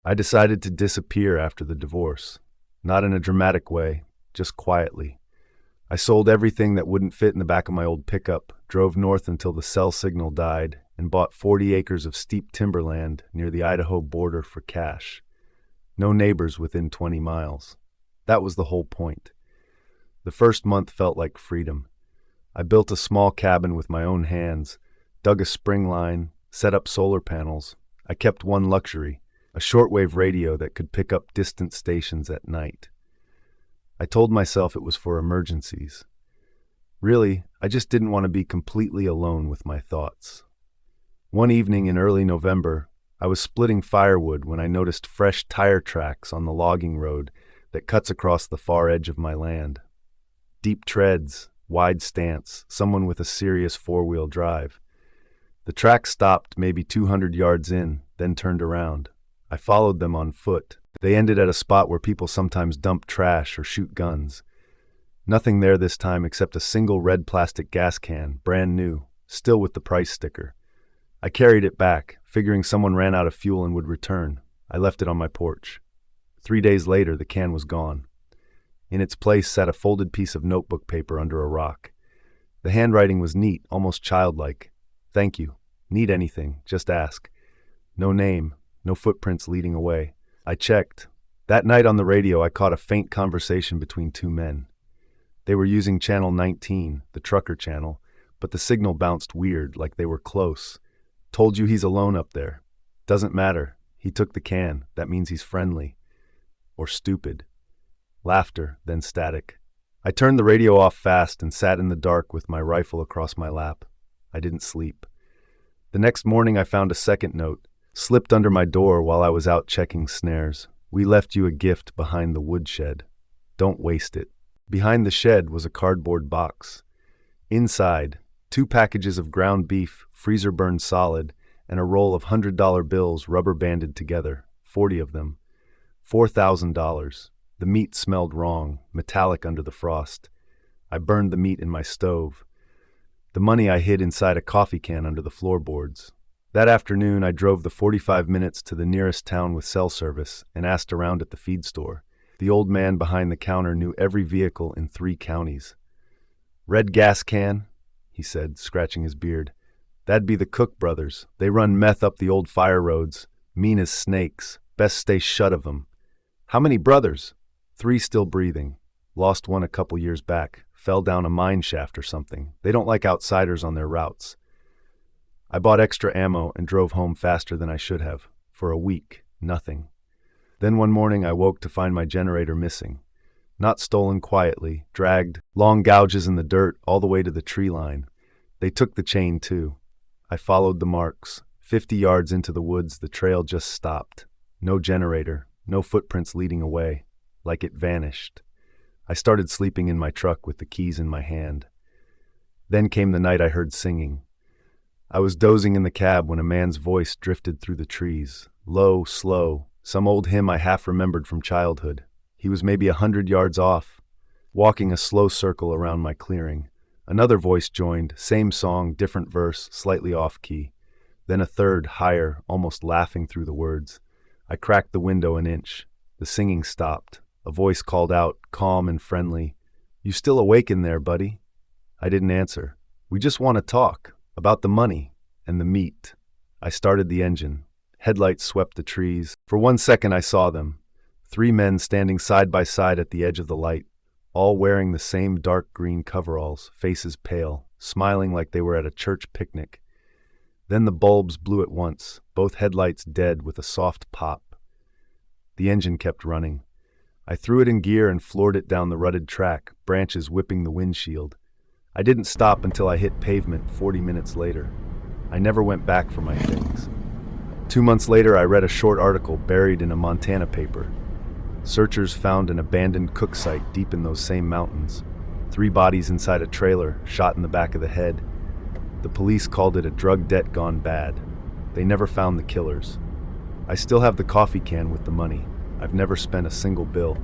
I decided to disappear after the divorce. Not in a dramatic way, just quietly. I sold everything that wouldn't fit in the back of my old pickup, drove north until the cell signal died, and bought 40 acres of steep timberland near the Idaho border for cash. No neighbors within 20 miles. That was the whole point. The first month felt like freedom. I built a small cabin with my own hands, dug a spring line, set up solar panels. I kept one luxury, a shortwave radio that could pick up distant stations at night. I told myself it was for emergencies. Really, I just didn't want to be completely alone with my thoughts. One evening in early November, I was splitting firewood when I noticed fresh tire tracks on the logging road that cuts across the far edge of my land. Deep treads, wide stance, someone with a serious four-wheel drive. The track stopped maybe 200 yards in, then turned around. I followed them on foot. They ended at a spot where people sometimes dump trash or shoot guns. Nothing there this time except a single red plastic gas can, brand new, still with the price sticker. I carried it back, figuring someone ran out of fuel and would return. I left it on my porch. 3 days later, the can was gone. In its place sat a folded piece of notebook paper under a rock. The handwriting was neat, almost childlike. Thank you. Need anything, just ask. No name, no footprints leading away. I checked. That night on the radio, I caught a faint conversation between two men. They were using channel 19, the trucker channel, but the signal bounced weird, like they were close. Told you he's alone up there. Doesn't matter. He took the can. That means he's friendly. Or stupid. Laughter, then static. I turned the radio off fast and sat in the dark with my rifle across my lap. I didn't sleep. The next morning I found a second note, slipped under my door while I was out checking snares. We left you a gift behind the woodshed. Don't waste it. Behind the shed was a cardboard box. Inside, 2 packages of ground beef, freezer burned solid, and a roll of $100 bills rubber banded together, 40 of them. $4,000. The meat smelled wrong, metallic under the frost. I burned the meat in my stove. The money I hid inside a coffee can under the floorboards. That afternoon, I drove the 45 minutes to the nearest town with cell service and asked around at the feed store. The old man behind the counter knew every vehicle in 3 counties. Red gas can, he said, scratching his beard. That'd be the Cooke brothers. They run meth up the old fire roads. Mean as snakes. Best stay shut of them. How many brothers? 3 still breathing. Lost one a couple years back. Fell down a mine shaft or something. They don't like outsiders on their routes. I bought extra ammo and drove home faster than I should have. For a week, nothing. Then one morning I woke to find my generator missing. Not stolen quietly, dragged, long gouges in the dirt all the way to the tree line. They took the chain too. I followed the marks. 50 yards into the woods, the trail just stopped. No generator, no footprints leading away. Like it vanished. I started sleeping in my truck with the keys in my hand. Then came the night I heard singing. I was dozing in the cab when a man's voice drifted through the trees. Low, slow, some old hymn I half remembered from childhood. He was maybe 100 yards off, walking a slow circle around my clearing. Another voice joined, same song, different verse, slightly off-key. Then a third, higher, almost laughing through the words. I cracked the window an inch. The singing stopped. A voice called out, calm and friendly, "You still awake in there, buddy?" I didn't answer. "We just want to talk about the money and the meat." I started the engine. Headlights swept the trees. For 1 second I saw them. 3 men standing side by side at the edge of the light, all wearing the same dark green coveralls, faces pale, smiling like they were at a church picnic. Then the bulbs blew at once, both headlights dead with a soft pop. The engine kept running. I threw it in gear and floored it down the rutted track, branches whipping the windshield. I didn't stop until I hit pavement 40 minutes later. I never went back for my things. 2 months later, I read a short article buried in a Montana paper. Searchers found an abandoned Cooke site deep in those same mountains. 3 bodies inside a trailer, shot in the back of the head. The police called it a drug debt gone bad. They never found the killers. I still have the coffee can with the money. I've never spent a single bill.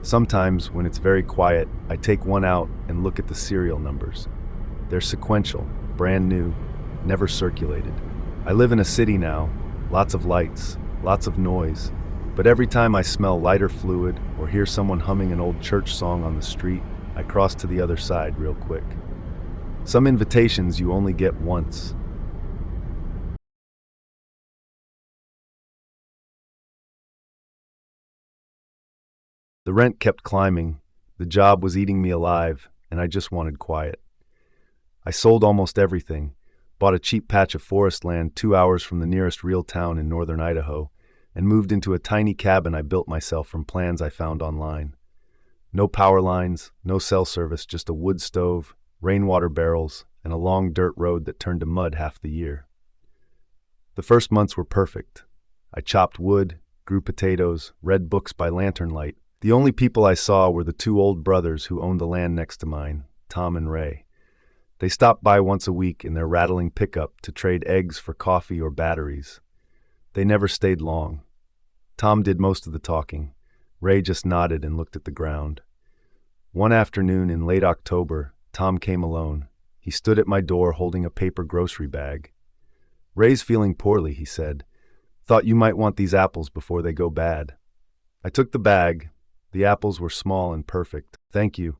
Sometimes, when it's very quiet, I take one out and look at the serial numbers. They're sequential, brand new, never circulated. I live in a city now, lots of lights, lots of noise. But every time I smell lighter fluid or hear someone humming an old church song on the street, I cross to the other side real quick. Some invitations you only get once. The rent kept climbing, the job was eating me alive, and I just wanted quiet. I sold almost everything, bought a cheap patch of forest land 2 hours from the nearest real town in northern Idaho, and moved into a tiny cabin I built myself from plans I found online. No power lines, no cell service, just a wood stove, rainwater barrels, and a long dirt road that turned to mud half the year. The first months were perfect. I chopped wood, grew potatoes, read books by lantern light. The only people I saw were the 2 old brothers who owned the land next to mine, Tom and Ray. They stopped by once a week in their rattling pickup to trade eggs for coffee or batteries. They never stayed long. Tom did most of the talking. Ray just nodded and looked at the ground. One afternoon in late October, Tom came alone. He stood at my door holding a paper grocery bag. "Ray's feeling poorly," he said. "Thought you might want these apples before they go bad." I took the bag. The apples were small and perfect. "Thank you.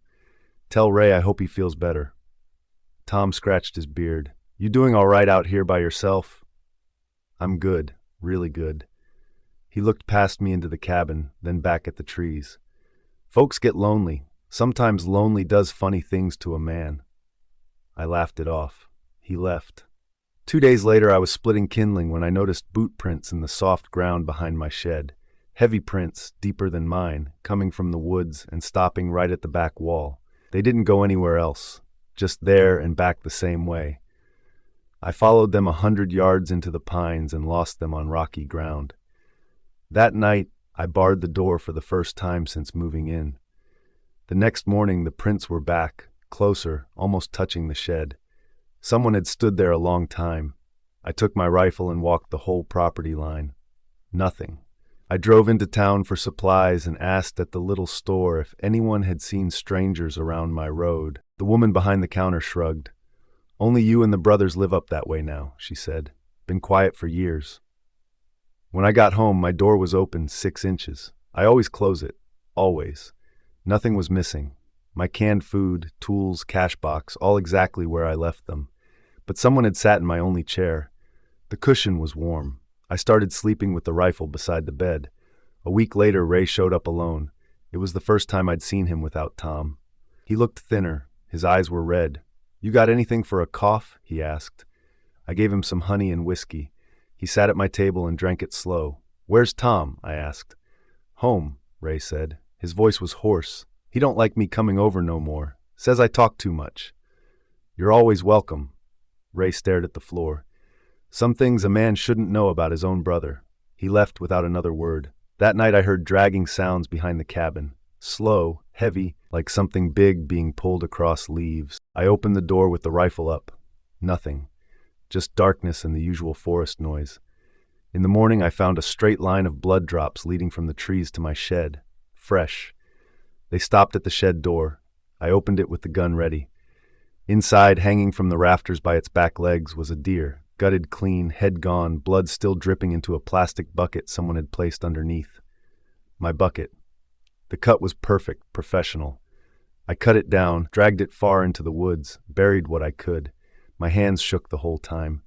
Tell Ray I hope he feels better." Tom scratched his beard. "You doing all right out here by yourself?" "I'm good, really good." He looked past me into the cabin, then back at the trees. "Folks get lonely. Sometimes lonely does funny things to a man." I laughed it off. He left. 2 days later, I was splitting kindling when I noticed boot prints in the soft ground behind my shed. Heavy prints, deeper than mine, coming from the woods and stopping right at the back wall. They didn't go anywhere else, just there and back the same way. I followed them 100 yards into the pines and lost them on rocky ground. That night, I barred the door for the first time since moving in. The next morning, the prints were back, closer, almost touching the shed. Someone had stood there a long time. I took my rifle and walked the whole property line. Nothing. I drove into town for supplies and asked at the little store if anyone had seen strangers around my road. The woman behind the counter shrugged. "Only you and the brothers live up that way now," she said. "Been quiet for years." When I got home, my door was open 6 inches. I always close it. Always. Nothing was missing. My canned food, tools, cash box, all exactly where I left them. But someone had sat in my only chair. The cushion was warm. I started sleeping with the rifle beside the bed. A week later, Ray showed up alone. It was the first time I'd seen him without Tom. He looked thinner. His eyes were red. "You got anything for a cough?" he asked. I gave him some honey and whiskey. He sat at my table and drank it slow. "Where's Tom?" I asked. "Home," Ray said. His voice was hoarse. "He don't like me coming over no more. Says I talk too much." "You're always welcome." Ray stared at the floor. Some things a man shouldn't know about his own brother. He left without another word. That night I heard dragging sounds behind the cabin. Slow, heavy, like something big being pulled across leaves. I opened the door with the rifle up. Nothing. Just darkness and the usual forest noise. In the morning I found a straight line of blood drops leading from the trees to my shed. Fresh. They stopped at the shed door. I opened it with the gun ready. Inside, hanging from the rafters by its back legs, was a deer. Gutted clean, head gone, blood still dripping into a plastic bucket someone had placed underneath. My bucket. The cut was perfect, professional. I cut it down, dragged it far into the woods, buried what I could. My hands shook the whole time.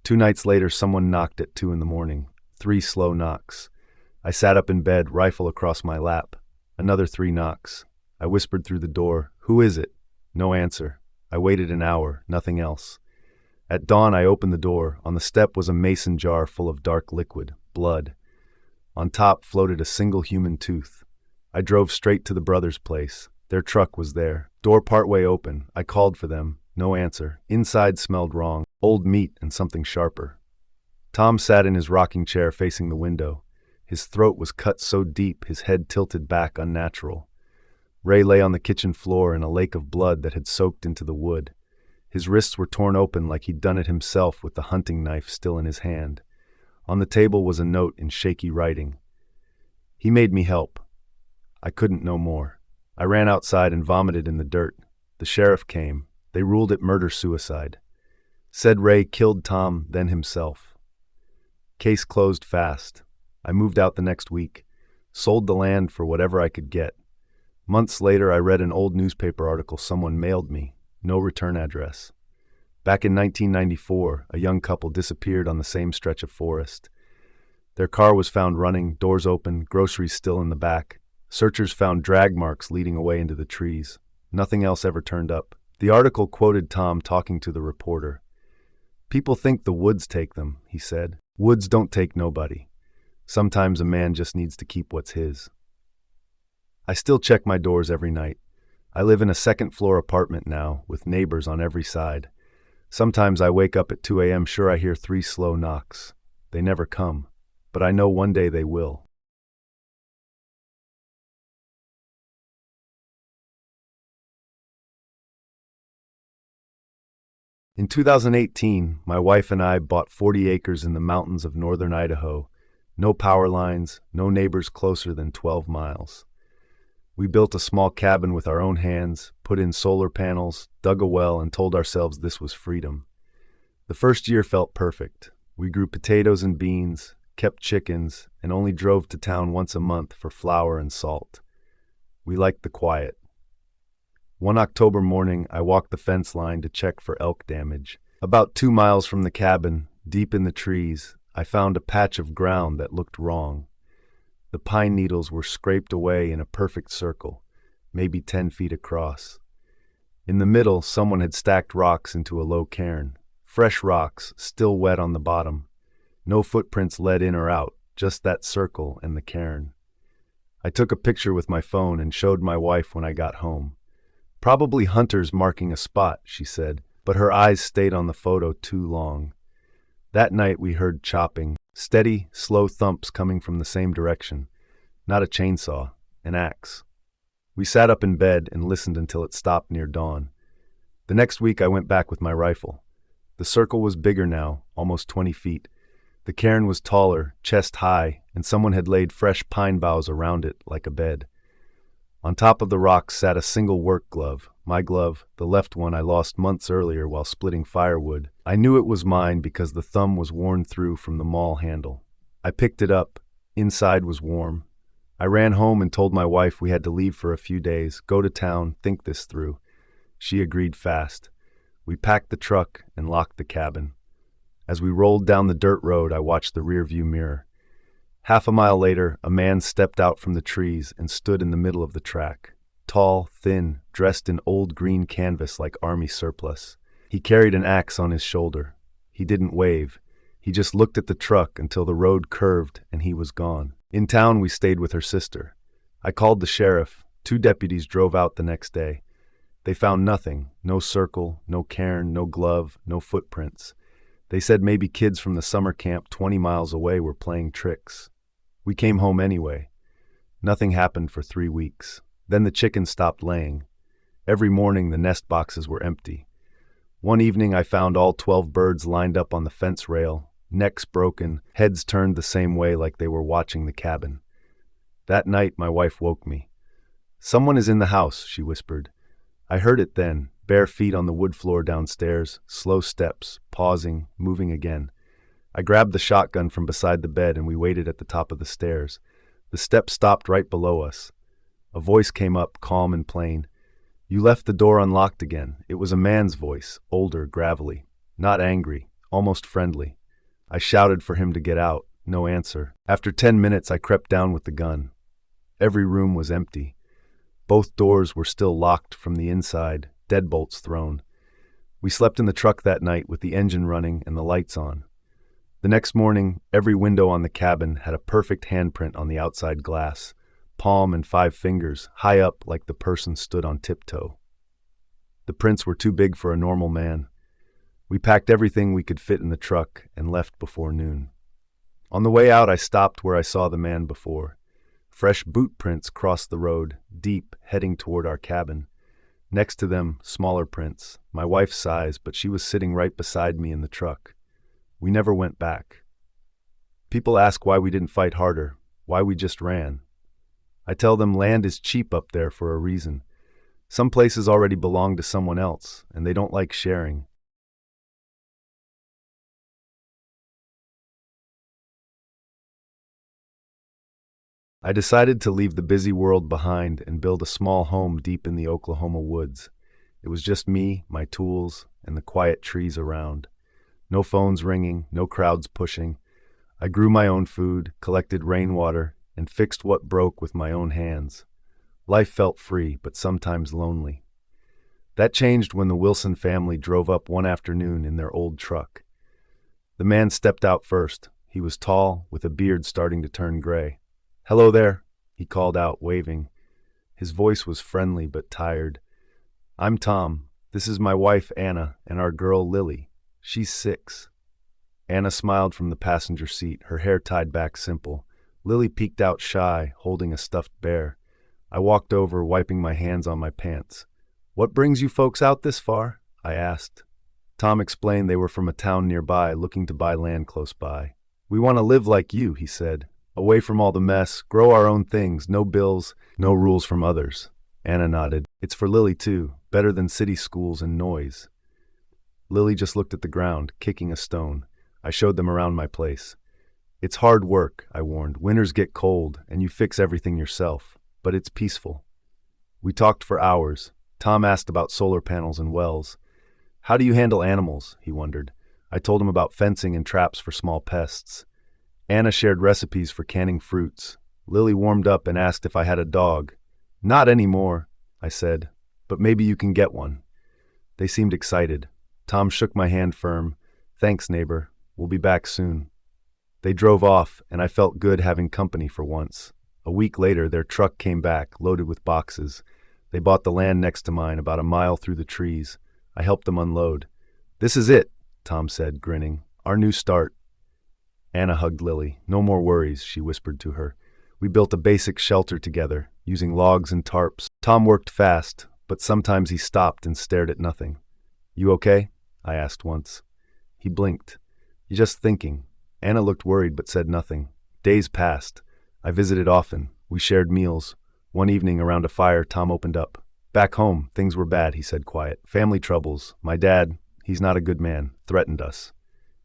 2 nights later, someone knocked at 2 a.m. 3 slow knocks. I sat up in bed, rifle across my lap. Another 3 knocks. I whispered through the door, "Who is it?" No answer. I waited an hour, nothing else. At dawn, I opened the door. On the step was a mason jar full of dark liquid, blood. On top floated a single human tooth. I drove straight to the brothers' place. Their truck was there. Door partway open. I called for them. No answer. Inside smelled wrong. Old meat and something sharper. Tom sat in his rocking chair facing the window. His throat was cut so deep, his head tilted back unnatural. Ray lay on the kitchen floor in a lake of blood that had soaked into the wood. His wrists were torn open like he'd done it himself with the hunting knife still in his hand. On the table was a note in shaky writing. He made me help. I couldn't no more. I ran outside and vomited in the dirt. The sheriff came. They ruled it murder-suicide. Said Ray killed Tom, then himself. Case closed fast. I moved out the next week, sold the land for whatever I could get. Months later, I read an old newspaper article someone mailed me, no return address. Back in 1994, a young couple disappeared on the same stretch of forest. Their car was found running, doors open, groceries still in the back. Searchers found drag marks leading away into the trees. Nothing else ever turned up. The article quoted Tom talking to the reporter. "People think the woods take them," he said. "Woods don't take nobody. Sometimes a man just needs to keep what's his." I still check my doors every night. I live in a second-floor apartment now, with neighbors on every side. Sometimes I wake up at 2 a.m. sure I hear 3 slow knocks. They never come, but I know one day they will. In 2018, my wife and I bought 40 acres in the mountains of northern Idaho. No power lines, no neighbors closer than 12 miles. We built a small cabin with our own hands, put in solar panels, dug a well, and told ourselves this was freedom. The first year felt perfect. We grew potatoes and beans, kept chickens, and only drove to town once a month for flour and salt. We liked the quiet. One October morning, I walked the fence line to check for elk damage. About 2 miles from the cabin, deep in the trees, I found a patch of ground that looked wrong. The pine needles were scraped away in a perfect circle, maybe 10 feet across. In the middle, someone had stacked rocks into a low cairn. Fresh rocks, still wet on the bottom. No footprints led in or out, just that circle and the cairn. I took a picture with my phone and showed my wife when I got home. "Probably hunters marking a spot," she said, but her eyes stayed on the photo too long. That night we heard chopping, steady, slow thumps coming from the same direction. Not a chainsaw, an axe. We sat up in bed and listened until it stopped near dawn. The next week I went back with my rifle. The circle was bigger now, almost 20 feet. The cairn was taller, chest high, and someone had laid fresh pine boughs around it like a bed. On top of the rocks sat a single work glove, my glove, the left one I lost months earlier while splitting firewood. I knew it was mine because the thumb was worn through from the maul handle. I picked it up. Inside was warm. I ran home and told my wife we had to leave for a few days, go to town, think this through. She agreed fast. We packed the truck and locked the cabin. As we rolled down the dirt road, I watched the rearview mirror. Half a mile later, a man stepped out from the trees and stood in the middle of the track. Tall, thin, dressed in old green canvas like army surplus. He carried an axe on his shoulder. He didn't wave. He just looked at the truck until the road curved and he was gone. In town, we stayed with her sister. I called the sheriff. 2 deputies drove out the next day. They found nothing. No circle, no cairn, no glove, no footprints. They said maybe kids from the summer camp 20 miles away were playing tricks. We came home anyway. Nothing happened for 3 weeks. Then the chickens stopped laying. Every morning the nest boxes were empty. One evening I found all 12 birds lined up on the fence rail, necks broken, heads turned the same way like they were watching the cabin. That night my wife woke me. "Someone is in the house," she whispered. I heard it then, bare feet on the wood floor downstairs, slow steps, pausing, moving again. I grabbed the shotgun from beside the bed and we waited at the top of the stairs. The steps stopped right below us. A voice came up, calm and plain. "You left the door unlocked again." It was a man's voice, older, gravelly. Not angry, almost friendly. I shouted for him to get out. No answer. After 10 minutes, I crept down with the gun. Every room was empty. Both doors were still locked from the inside, deadbolts thrown. We slept in the truck that night with the engine running and the lights on. The next morning, every window on the cabin had a perfect handprint on the outside glass, palm and 5 fingers, high up like the person stood on tiptoe. The prints were too big for a normal man. We packed everything we could fit in the truck and left before noon. On the way out, I stopped where I saw the man before. Fresh boot prints crossed the road, deep, heading toward our cabin. Next to them, smaller prints, my wife's size, but she was sitting right beside me in the truck. We never went back. People ask why we didn't fight harder, why we just ran. I tell them land is cheap up there for a reason. Some places already belong to someone else, and they don't like sharing. I decided to leave the busy world behind and build a small home deep in the Oklahoma woods. It was just me, my tools, and the quiet trees around. No phones ringing, no crowds pushing. I grew my own food, collected rainwater, and fixed what broke with my own hands. Life felt free, but sometimes lonely. That changed when the Wilson family drove up one afternoon in their old truck. The man stepped out first. He was tall, with a beard starting to turn gray. "Hello there," he called out, waving. His voice was friendly but tired. "I'm Tom. This is my wife, Anna, and our girl, Lily. She's 6. Anna smiled from the passenger seat, her hair tied back simple. Lily peeked out shy, holding a stuffed bear. I walked over, wiping my hands on my pants. "What brings you folks out this far?" I asked. Tom explained they were from a town nearby, looking to buy land close by. "We want to live like you," he said. "Away from all the mess, grow our own things, no bills, no rules from others." Anna nodded. "It's for Lily, too. Better than city schools and noise." Lily just looked at the ground, kicking a stone. I showed them around my place. "It's hard work," I warned. "Winters get cold, and you fix everything yourself. But it's peaceful." We talked for hours. Tom asked about solar panels and wells. "How do you handle animals?" he wondered. I told him about fencing and traps for small pests. Anna shared recipes for canning fruits. Lily warmed up and asked if I had a dog. "Not anymore," I said, "but maybe you can get one." They seemed excited. Tom shook my hand firm. "Thanks, neighbor. We'll be back soon." They drove off, and I felt good having company for once. A week later, their truck came back, loaded with boxes. They bought the land next to mine, about a mile through the trees. I helped them unload. "This is it," Tom said, grinning. "Our new start." Anna hugged Lily. "No more worries," she whispered to her. We built a basic shelter together, using logs and tarps. Tom worked fast, but sometimes he stopped and stared at nothing. "You okay?" I asked once. He blinked. "You just thinking." Anna looked worried but said nothing. Days passed. I visited often. We shared meals. One evening around a fire, Tom opened up. "Back home, things were bad," he said quiet. "Family troubles. My dad, he's not a good man, threatened us."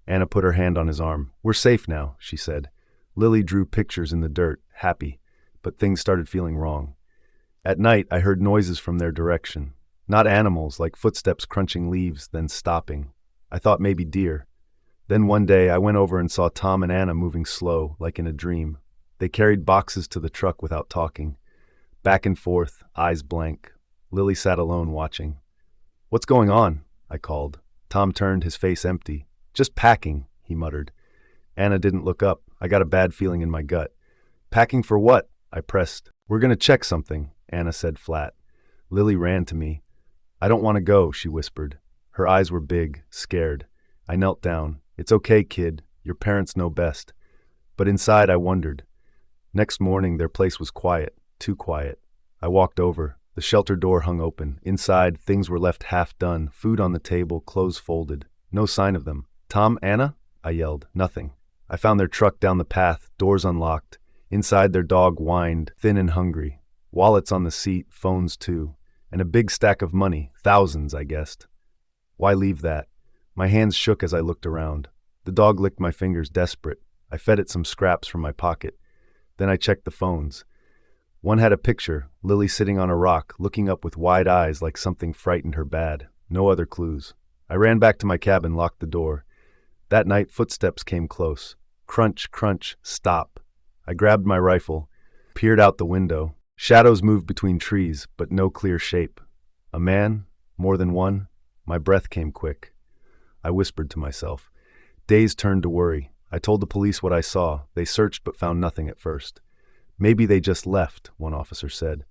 Anna put her hand on his arm. "We're safe now," she said. Lily drew pictures in the dirt, happy, but things started feeling wrong. At night, I heard noises from their direction. Not animals, like footsteps crunching leaves, then stopping. I thought maybe deer. Then one day, I went over and saw Tom and Anna moving slow, like in a dream. They carried boxes to the truck without talking. Back and forth, eyes blank. Lily sat alone, watching. "What's going on?" I called. Tom turned, his face empty. "Just packing," he muttered. Anna didn't look up. I got a bad feeling in my gut. "Packing for what?" I pressed. "We're going to check something," Anna said flat. Lily ran to me. "I don't want to go," she whispered. Her eyes were big, scared. I knelt down. "It's okay, kid. Your parents know best." But inside I wondered. Next morning, their place was quiet, too quiet. I walked over. The shelter door hung open. Inside, things were left half done, food on the table, clothes folded. No sign of them. "Tom, Anna?" I yelled. Nothing. I found their truck down the path, doors unlocked. Inside, their dog whined, thin and hungry. Wallets on the seat, phones too. And a big stack of money, thousands, I guessed. Why leave that? My hands shook as I looked around. The dog licked my fingers, desperate. I fed it some scraps from my pocket. Then I checked the phones. One had a picture, Lily sitting on a rock, looking up with wide eyes like something frightened her bad. No other clues. I ran back to my cabin, locked the door. That night, footsteps came close. Crunch, crunch, stop. I grabbed my rifle, peered out the window. Shadows moved between trees, but no clear shape. A man? More than one? My breath came quick. I whispered to myself. Days turned to worry. I told the police what I saw. They searched but found nothing at first. "Maybe they just left," one officer said.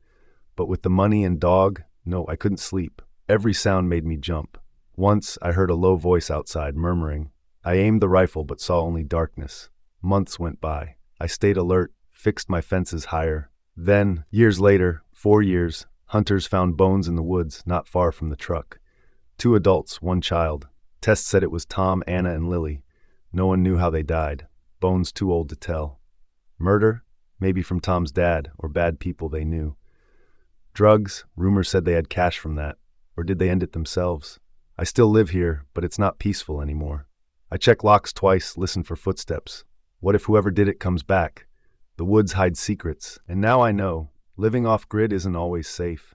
But with the money and dog, no, I couldn't sleep. Every sound made me jump. Once, I heard a low voice outside, murmuring. I aimed the rifle but saw only darkness. Months went by. I stayed alert, fixed my fences higher. Then, years later, 4 years, hunters found bones in the woods not far from the truck. 2 adults, 1 child. Tests said it was Tom, Anna, and Lily. No one knew how they died. Bones too old to tell. Murder? Maybe from Tom's dad, or bad people they knew. Drugs? Rumors said they had cash from that. Or did they end it themselves? I still live here, but it's not peaceful anymore. I check locks twice, listen for footsteps. What if whoever did it comes back? The woods hide secrets, and now I know living off-grid isn't always safe.